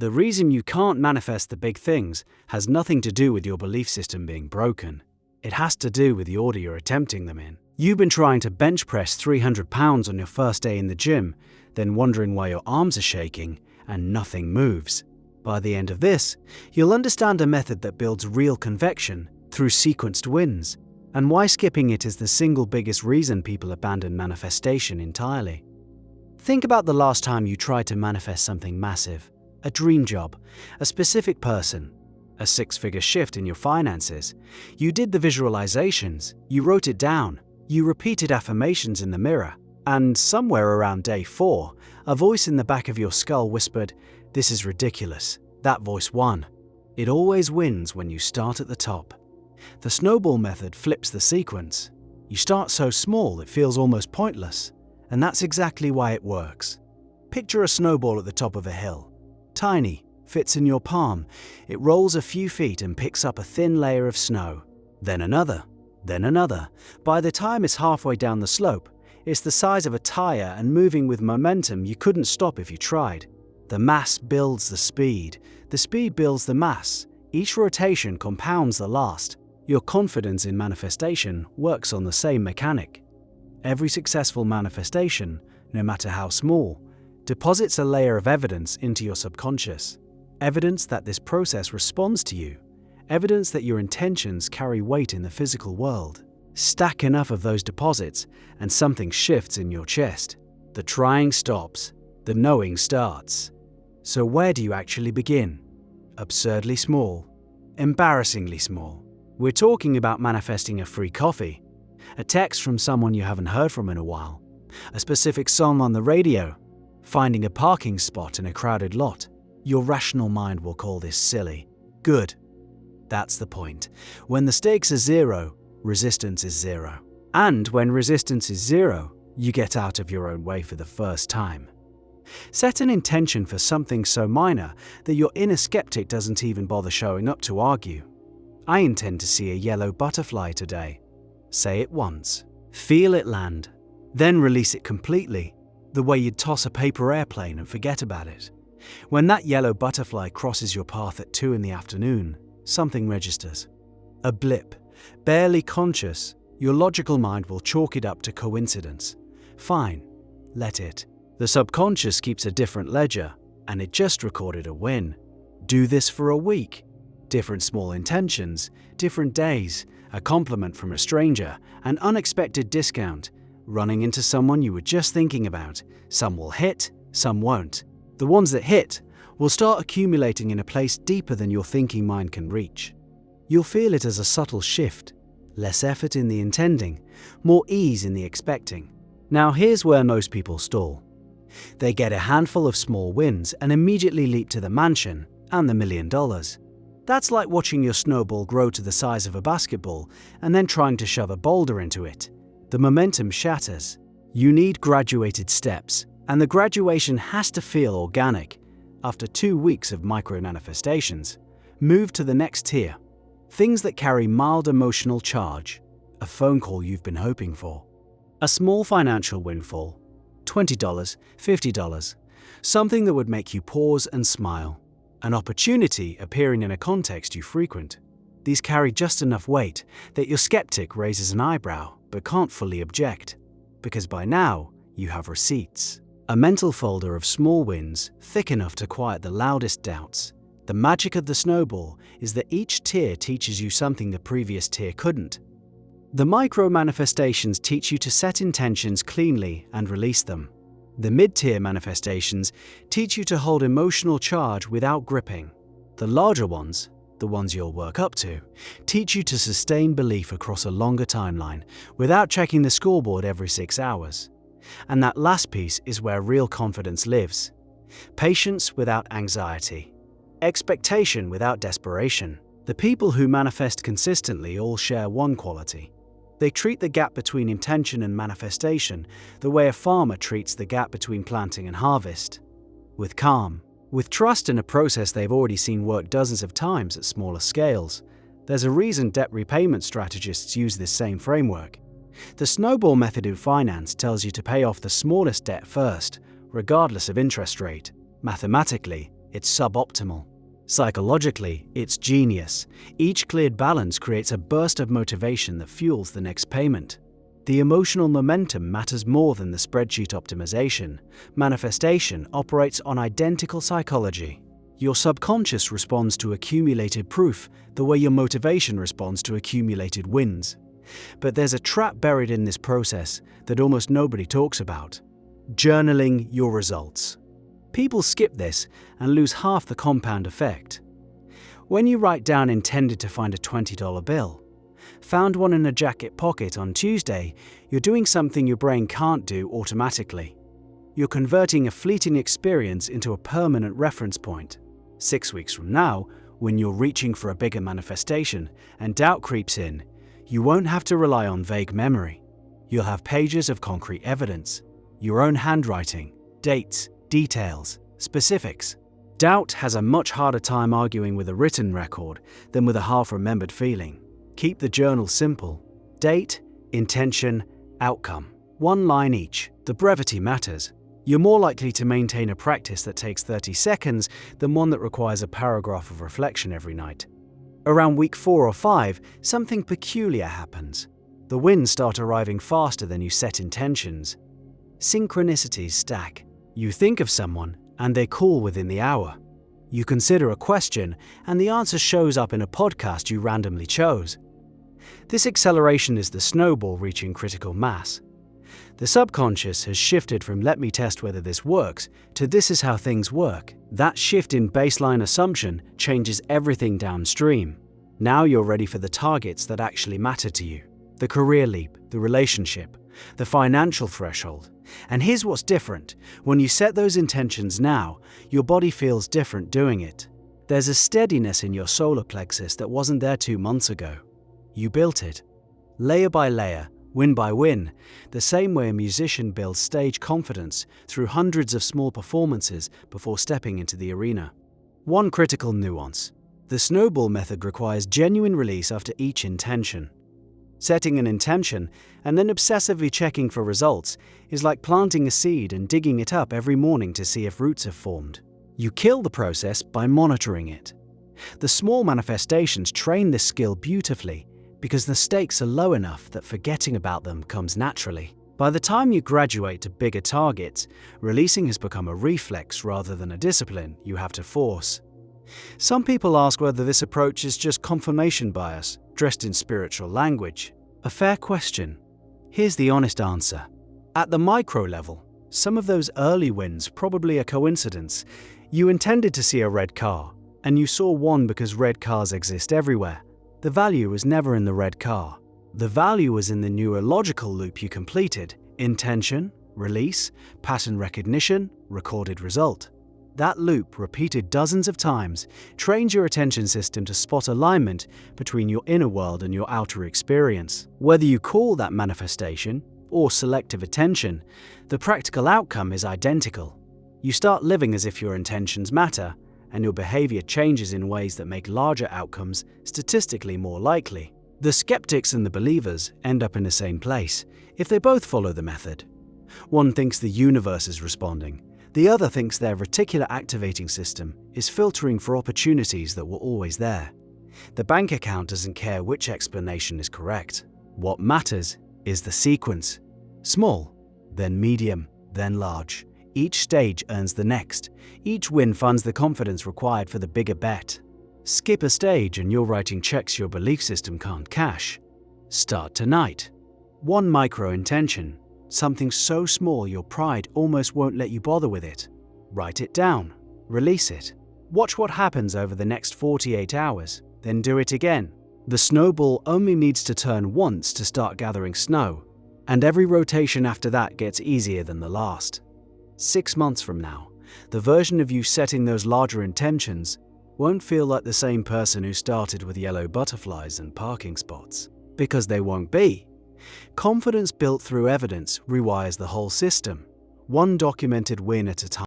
The reason you can't manifest the big things has nothing to do with your belief system being broken. It has to do with the order you're attempting them in. You've been trying to bench press 300 pounds on your first day in the gym, then wondering why your arms are shaking and nothing moves. By the end of this, you'll understand a method that builds real convection through sequenced wins, and why skipping it is the single biggest reason people abandon manifestation entirely. Think about the last time you tried to manifest something massive. A dream job, a specific person, a six-figure shift in your finances. You did the visualizations, you wrote it down, you repeated affirmations in the mirror, and somewhere around day 4, a voice in the back of your skull whispered, "This is ridiculous." That voice won. It always wins when you start at the top. The snowball method flips the sequence. You start so small it feels almost pointless, and that's exactly why it works. Picture a snowball at the top of a hill. Tiny, fits in your palm. It rolls a few feet and picks up a thin layer of snow. Then another, then another. By the time it's halfway down the slope, it's the size of a tire and moving with momentum you couldn't stop if you tried. The mass builds the speed builds the mass. Each rotation compounds the last. Your confidence in manifestation works on the same mechanic. Every successful manifestation, no matter how small, deposits a layer of evidence into your subconscious. Evidence that this process responds to you. Evidence that your intentions carry weight in the physical world. Stack enough of those deposits and something shifts in your chest. The trying stops. The knowing starts. So where do you actually begin? Absurdly small. Embarrassingly small. We're talking about manifesting a free coffee, a text from someone you haven't heard from in a while, a specific song on the radio, finding a parking spot in a crowded lot. Your rational mind will call this silly. Good. That's the point. When the stakes are zero, resistance is zero. And when resistance is zero, you get out of your own way for the first time. Set an intention for something so minor that your inner skeptic doesn't even bother showing up to argue. I intend to see a yellow butterfly today. Say it once. Feel it land. Then release it completely, the way you'd toss a paper airplane and forget about it. When that yellow butterfly crosses your path at 2 p.m, something registers. A blip, barely conscious. Your logical mind will chalk it up to coincidence. Fine, let it. The subconscious keeps a different ledger, and it just recorded a win. Do this for a week. Different small intentions, different days, a compliment from a stranger, an unexpected discount, running into someone you were just thinking about. Some will hit, some won't. The ones that hit will start accumulating in a place deeper than your thinking mind can reach. You'll feel it as a subtle shift, less effort in the intending, more ease in the expecting. Now here's where most people stall. They get a handful of small wins and immediately leap to the mansion and the $1 million. That's like watching your snowball grow to the size of a basketball and then trying to shove a boulder into it. The momentum shatters. You need graduated steps, and the graduation has to feel organic. After 2 weeks of micro-manifestations, move to the next tier. Things that carry mild emotional charge. A phone call you've been hoping for. A small financial windfall. $20, $50. Something that would make you pause and smile. An opportunity appearing in a context you frequent. These carry just enough weight that your skeptic raises an eyebrow but can't fully object, because by now you have receipts. A mental folder of small wins thick enough to quiet the loudest doubts. The magic of the snowball is that each tier teaches you something the previous tier couldn't. The micro-manifestations teach you to set intentions cleanly and release them. The mid-tier manifestations teach you to hold emotional charge without gripping. The larger ones, the ones you'll work up to, teach you to sustain belief across a longer timeline without checking the scoreboard every 6 hours. And that last piece is where real confidence lives. Patience without anxiety. Expectation without desperation. The people who manifest consistently all share one quality. They treat the gap between intention and manifestation the way a farmer treats the gap between planting and harvest. With calm, with trust in a process they've already seen work dozens of times at smaller scales. There's a reason debt repayment strategists use this same framework. The snowball method in finance tells you to pay off the smallest debt first, regardless of interest rate. Mathematically, it's suboptimal. Psychologically, it's genius. Each cleared balance creates a burst of motivation that fuels the next payment. The emotional momentum matters more than the spreadsheet optimization. Manifestation operates on identical psychology. Your subconscious responds to accumulated proof the way your motivation responds to accumulated wins. But there's a trap buried in this process that almost nobody talks about: journaling your results. People skip this and lose half the compound effect. When you write down intended to find a $20 bill, found one in a jacket pocket on Tuesday, you're doing something your brain can't do automatically. You're converting a fleeting experience into a permanent reference point. 6 weeks from now, when you're reaching for a bigger manifestation and doubt creeps in, you won't have to rely on vague memory. You'll have pages of concrete evidence, your own handwriting, dates, details, specifics. Doubt has a much harder time arguing with a written record than with a half-remembered feeling. Keep the journal simple. Date, intention, outcome. One line each. The brevity matters. You're more likely to maintain a practice that takes 30 seconds than one that requires a paragraph of reflection every night. Around week 4 or 5, something peculiar happens. The wins start arriving faster than you set intentions. Synchronicities stack. You think of someone, and they call within the hour. You consider a question, and the answer shows up in a podcast you randomly chose. This acceleration is the snowball reaching critical mass. The subconscious has shifted from "let me test whether this works" to "this is how things work." That shift in baseline assumption changes everything downstream. Now you're ready for the targets that actually matter to you: the career leap, the relationship, the financial threshold. And here's what's different. When you set those intentions now, your body feels different doing it. There's a steadiness in your solar plexus that wasn't there 2 months ago. You built it. Layer by layer, win by win, the same way a musician builds stage confidence through hundreds of small performances before stepping into the arena. One critical nuance: the snowball method requires genuine release after each intention. Setting an intention and then obsessively checking for results is like planting a seed and digging it up every morning to see if roots have formed. You kill the process by monitoring it. The small manifestations train this skill beautifully because the stakes are low enough that forgetting about them comes naturally. By the time you graduate to bigger targets, releasing has become a reflex rather than a discipline you have to force. Some people ask whether this approach is just confirmation bias, dressed in spiritual language. A fair question. Here's the honest answer. At the micro level, some of those early wins probably a coincidence. You intended to see a red car, and you saw one because red cars exist everywhere. The value was never in the red car. The value was in the neurological loop you completed: intention, release, pattern recognition, recorded result. That loop, repeated dozens of times, trains your attention system to spot alignment between your inner world and your outer experience. Whether you call that manifestation or selective attention, the practical outcome is identical. You start living as if your intentions matter, and your behavior changes in ways that make larger outcomes statistically more likely. The skeptics and the believers end up in the same place if they both follow the method. One thinks the universe is responding. The other thinks their reticular activating system is filtering for opportunities that were always there. The bank account doesn't care which explanation is correct. What matters is the sequence. Small, then medium, then large. Each stage earns the next. Each win funds the confidence required for the bigger bet. Skip a stage and you're writing checks your belief system can't cash. Start tonight. One micro intention. Something so small your pride almost won't let you bother with it. Write it down. Release it. Watch what happens over the next 48 hours. Then do it again. The snowball only needs to turn once to start gathering snow, and every rotation after that gets easier than the last. 6 months from now, the version of you setting those larger intentions won't feel like the same person who started with yellow butterflies and parking spots. Because they won't be. Confidence built through evidence rewires the whole system, one documented win at a time.